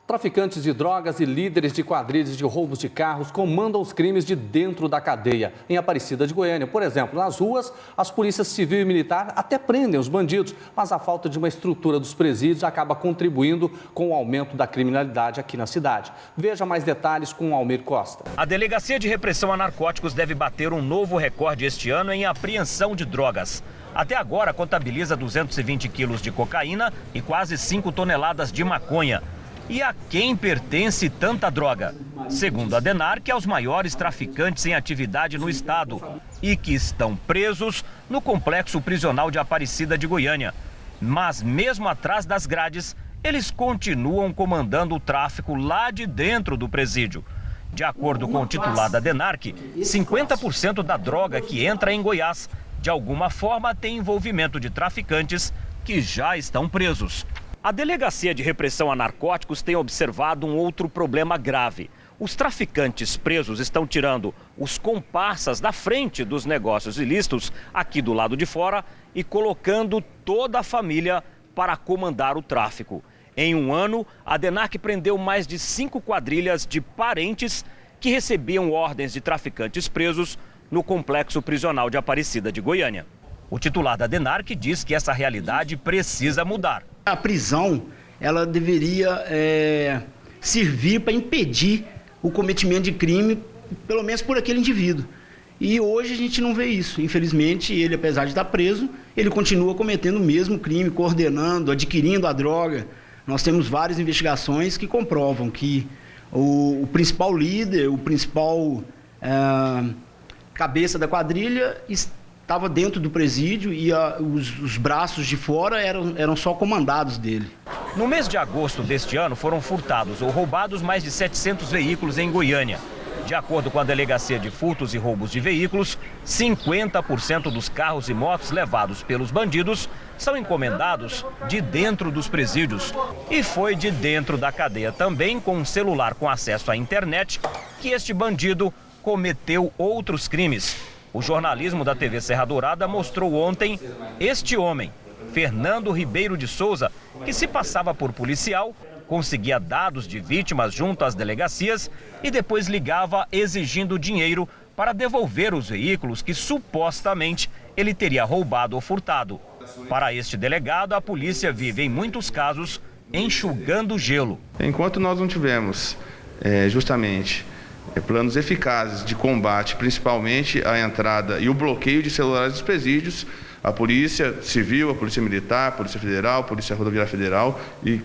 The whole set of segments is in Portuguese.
Traficantes de drogas e líderes de quadrilhas de roubos de carros comandam os crimes de dentro da cadeia. Em Aparecida de Goiânia, por exemplo, nas ruas, as polícias civil e militar até prendem os bandidos, mas a falta de uma estrutura dos presídios acaba contribuindo com o aumento da criminalidade aqui na cidade. Veja mais detalhes com o Almir Costa. A Delegacia de Repressão a Narcóticos deve bater um novo recorde este ano em apreensão de drogas. Até agora, contabiliza 220 quilos de cocaína e quase 5 toneladas de maconha. E a quem pertence tanta droga? Segundo a DENARC, aos maiores traficantes em atividade no estado e que estão presos no complexo prisional de Aparecida de Goiânia. Mas mesmo atrás das grades, eles continuam comandando o tráfico lá de dentro do presídio. De acordo com o titular da DENARC, 50% da droga que entra em Goiás, de alguma forma, tem envolvimento de traficantes que já estão presos. A Delegacia de Repressão a Narcóticos tem observado um outro problema grave. Os traficantes presos estão tirando os comparsas da frente dos negócios ilícitos, aqui do lado de fora, e colocando toda a família para comandar o tráfico. Em um ano, a DENARC prendeu mais de 5 quadrilhas de parentes que recebiam ordens de traficantes presos no complexo prisional de Aparecida de Goiânia. O titular da DENARC diz que essa realidade precisa mudar. A prisão, ela deveria servir para impedir o cometimento de crime, pelo menos por aquele indivíduo. E hoje a gente não vê isso. Infelizmente, ele, apesar de estar preso, ele continua cometendo o mesmo crime, coordenando, adquirindo a droga. Nós temos várias investigações que comprovam que o principal líder, o principal cabeça da quadrilha estava dentro do presídio e os braços de fora eram só comandados dele. No mês de agosto deste ano, foram furtados ou roubados mais de 700 veículos em Goiânia. De acordo com a Delegacia de Furtos e Roubos de Veículos, 50% dos carros e motos levados pelos bandidos são encomendados de dentro dos presídios. E foi de dentro da cadeia também, com um celular com acesso à internet, que este bandido cometeu outros crimes. O jornalismo da TV Serra Dourada mostrou ontem este homem, Fernando Ribeiro de Souza, que se passava por policial, conseguia dados de vítimas junto às delegacias e depois ligava exigindo dinheiro para devolver os veículos que supostamente ele teria roubado ou furtado. Para este delegado, a polícia vive em muitos casos enxugando gelo. Enquanto nós não tivermos justamente planos eficazes de combate, principalmente a entrada e o bloqueio de celulares dos presídios, a Polícia Civil, a Polícia Militar, a Polícia Federal, a Polícia Rodoviária Federal e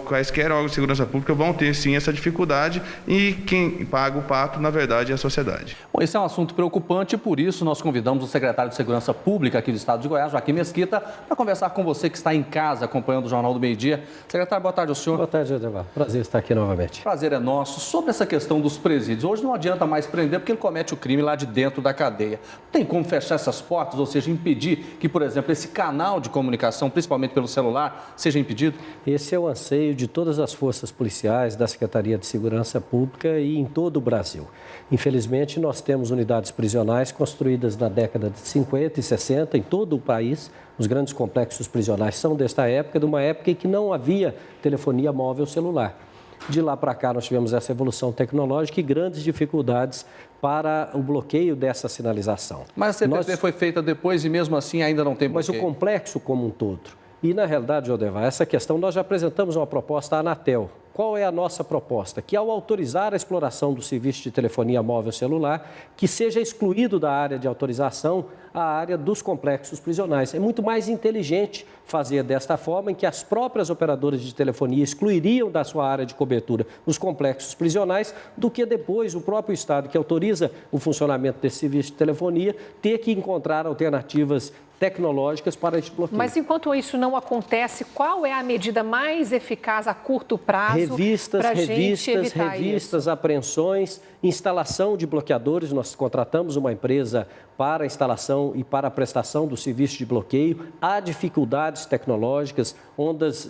quaisquer órgãos de segurança pública vão ter sim essa dificuldade e quem paga o pato, na verdade, é a sociedade. Bom, esse é um assunto preocupante e por isso nós convidamos o secretário de Segurança Pública aqui do Estado de Goiás, Joaquim Mesquita, para conversar com você que está em casa acompanhando o Jornal do Meio-Dia. Secretário, boa tarde ao senhor. Boa tarde, Ademar. Prazer estar aqui novamente. Prazer é nosso. Sobre essa questão dos presídios, hoje não adianta mais prender porque ele comete o crime lá de dentro da cadeia. Tem como fechar essas portas, ou seja, impedir que, por exemplo, esse canal de comunicação, principalmente pelo celular, seja impedido? Esse é o anseio de todas as forças policiais, da Secretaria de Segurança Pública e em todo o Brasil. Infelizmente, nós temos unidades prisionais construídas na década de 50 e 60 em todo o país. Os grandes complexos prisionais são desta época, de uma época em que não havia telefonia móvel celular. De lá para cá, nós tivemos essa evolução tecnológica e grandes dificuldades para o bloqueio dessa sinalização. Mas a CPP foi feita depois e mesmo assim ainda não tem bloqueio. Mas o complexo como um todo. E, na realidade, Jodevar, essa questão nós já apresentamos uma proposta à Anatel. Qual é a nossa proposta? Que ao autorizar a exploração do serviço de telefonia móvel celular, que seja excluído da área de autorização a área dos complexos prisionais. É muito mais inteligente fazer desta forma, em que as próprias operadoras de telefonia excluiriam da sua área de cobertura os complexos prisionais, do que depois o próprio Estado que autoriza o funcionamento desse serviço de telefonia ter que encontrar alternativas tecnológicas para este bloqueio. Mas enquanto isso não acontece, qual é a medida mais eficaz a curto prazo para a gente evitar isso? Apreensões, instalação de bloqueadores. Nós contratamos uma empresa para a instalação e para a prestação do serviço de bloqueio. Há dificuldades tecnológicas, ondas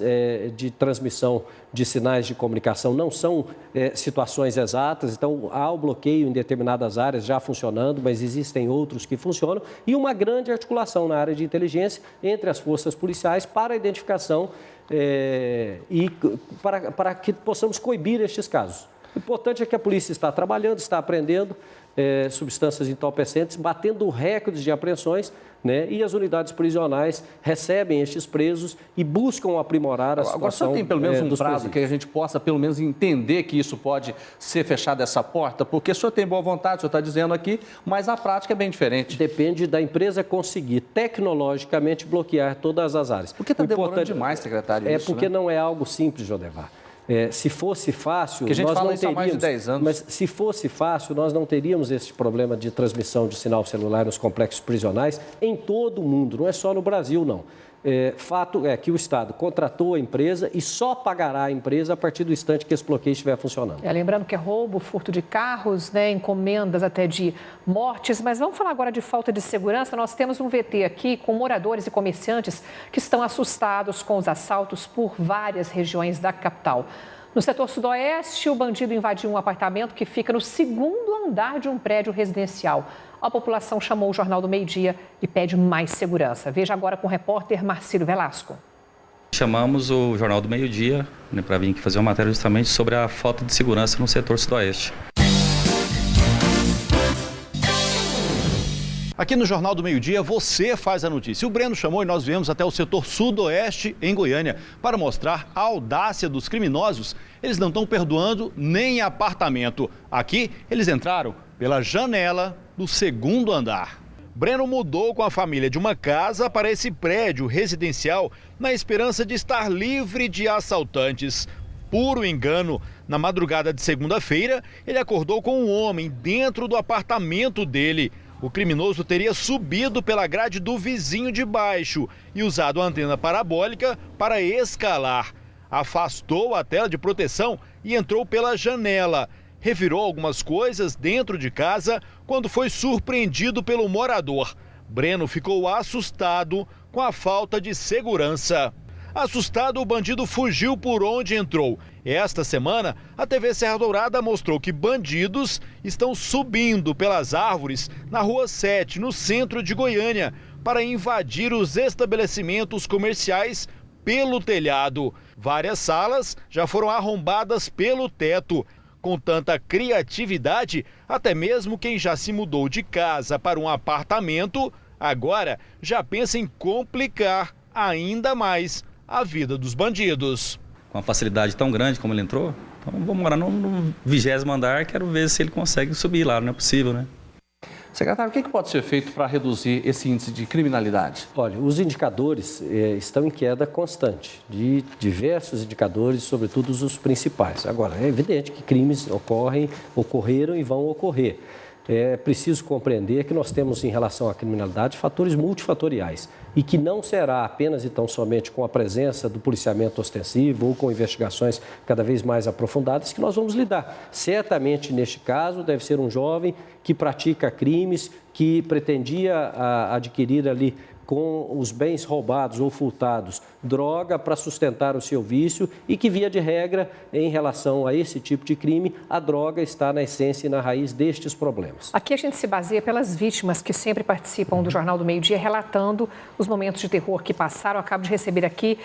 de transmissão de sinais de comunicação não são situações exatas, então há o bloqueio em determinadas áreas já funcionando, mas existem outros que funcionam, e uma grande articulação na na área de inteligência entre as forças policiais para a identificação e para que possamos coibir estes casos. O importante é que a polícia está trabalhando, está apreendendo substâncias entorpecentes, batendo recordes de apreensões, né? E as unidades prisionais recebem estes presos e buscam aprimorar a situação. Agora, só tem pelo menos um prazo que a gente possa pelo menos entender que isso pode ser fechado essa porta? Porque o senhor tem boa vontade, o senhor está dizendo aqui, mas a prática é bem diferente. Depende da empresa conseguir tecnologicamente bloquear todas as áreas. Por que está demorando demais, secretário? É porque não é algo simples, Jodevar. Se fosse fácil, que a gente nós fala não isso há mais de 10 anos. Mas se fosse fácil, nós não teríamos esse problema de transmissão de sinal celular nos complexos prisionais em todo o mundo, não é só no Brasil, não. Fato é que o Estado contratou a empresa e só pagará a empresa a partir do instante que esse bloqueio estiver funcionando. Lembrando que é roubo, furto de carros, né, encomendas até de mortes, mas vamos falar agora de falta de segurança. Nós temos um VT aqui com moradores e comerciantes que estão assustados com os assaltos por várias regiões da capital. No setor sudoeste, o bandido invadiu um apartamento que fica no segundo andar de um prédio residencial. A população chamou o Jornal do Meio-Dia e pede mais segurança. Veja agora com o repórter Marcílio Velasco. Chamamos o Jornal do Meio-Dia, né, para vir aqui fazer uma matéria justamente sobre a falta de segurança no setor sudoeste. Aqui no Jornal do Meio-Dia, você faz a notícia. O Breno chamou e nós viemos até o setor sudoeste, em Goiânia, para mostrar a audácia dos criminosos. Eles não estão perdoando nem apartamento. Aqui, eles entraram pela janela do segundo andar. Breno mudou com a família de uma casa para esse prédio residencial na esperança de estar livre de assaltantes. Puro engano. Na madrugada de segunda-feira, ele acordou com um homem dentro do apartamento dele. O criminoso teria subido pela grade do vizinho de baixo e usado a antena parabólica para escalar. Afastou a tela de proteção e entrou pela janela. Revirou algumas coisas dentro de casa quando foi surpreendido pelo morador. Breno ficou assustado com a falta de segurança. Assustado, o bandido fugiu por onde entrou. Esta semana, a TV Serra Dourada mostrou que bandidos estão subindo pelas árvores na Rua 7, no centro de Goiânia, para invadir os estabelecimentos comerciais pelo telhado. Várias salas já foram arrombadas pelo teto. Com tanta criatividade, até mesmo quem já se mudou de casa para um apartamento, agora já pensa em complicar ainda mais a vida dos bandidos. Com uma facilidade tão grande como ele entrou, então vou morar no 20º andar, quero ver se ele consegue subir lá, não é possível, né? Secretário, o que pode ser feito para reduzir esse índice de criminalidade? Olha, os indicadores estão em queda constante, de diversos indicadores, sobretudo os principais. Agora, é evidente que crimes ocorreram e vão ocorrer. É preciso compreender que nós temos, em relação à criminalidade, fatores multifatoriais e que não será apenas e tão somente com a presença do policiamento ostensivo ou com investigações cada vez mais aprofundadas que nós vamos lidar. Certamente, neste caso, deve ser um jovem que pratica crimes, que pretendia adquirir ali com os bens roubados ou furtados, droga para sustentar o seu vício e que, via de regra, em relação a esse tipo de crime, a droga está na essência e na raiz destes problemas. Aqui a gente se baseia pelas vítimas que sempre participam do Jornal do Meio-Dia, relatando os momentos de terror que passaram. Eu acabo de receber aqui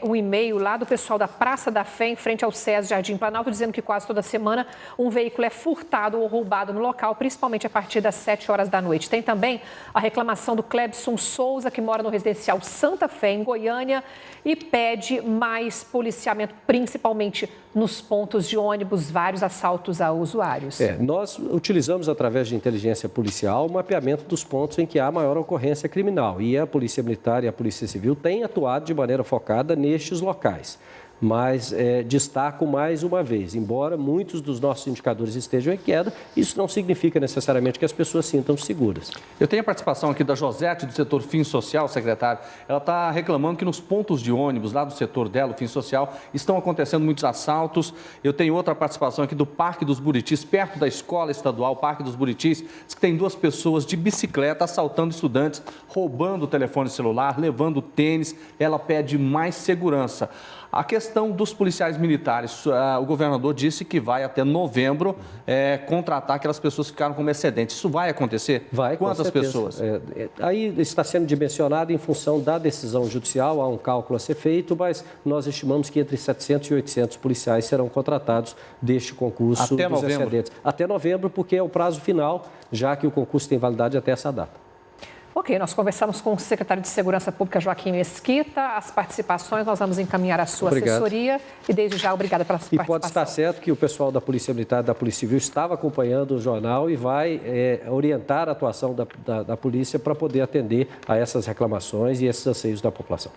um e-mail lá do pessoal da Praça da Fé, em frente ao SES Jardim Planalto, dizendo que quase toda semana um veículo é furtado ou roubado no local, principalmente a partir das 7 horas da noite. Tem também a reclamação do Clebson Souza, que mora no residencial Santa Fé, em Goiânia, e pede mais policiamento, principalmente nos pontos de ônibus, vários assaltos a usuários. Nós utilizamos, através de inteligência policial, o mapeamento dos pontos em que há maior ocorrência criminal. E a Polícia Militar e a Polícia Civil têm atuado de maneira focada nestes locais. Mas destaco mais uma vez, embora muitos dos nossos indicadores estejam em queda, isso não significa necessariamente que as pessoas sintam seguras. Eu tenho a participação aqui da Josete, do setor Fim Social, secretário. Ela está reclamando que nos pontos de ônibus, lá do setor dela, o Fim Social, estão acontecendo muitos assaltos. Eu tenho outra participação aqui do Parque dos Buritis, perto da escola estadual, Parque dos Buritis, diz que tem 2 pessoas de bicicleta assaltando estudantes, roubando o telefone celular, levando tênis. Ela pede mais segurança. A questão questão dos policiais militares, o governador disse que vai até novembro contratar aquelas pessoas que ficaram como excedente. Isso vai acontecer? Vai, Quantas com certeza. pessoas? Aí está sendo dimensionado em função da decisão judicial, há um cálculo a ser feito, mas nós estimamos que entre 700 e 800 policiais serão contratados deste concurso até dos novembro. excedentes. Até novembro, porque é o prazo final, já que o concurso tem validade até essa data. Ok, nós conversamos com o secretário de Segurança Pública, Joaquim Mesquita. As participações nós vamos encaminhar à sua assessoria. E desde já, obrigada pela participação. E pode estar certo que o pessoal da Polícia Militar e da Polícia Civil estava acompanhando o jornal e vai orientar a atuação da polícia para poder atender a essas reclamações e esses anseios da população.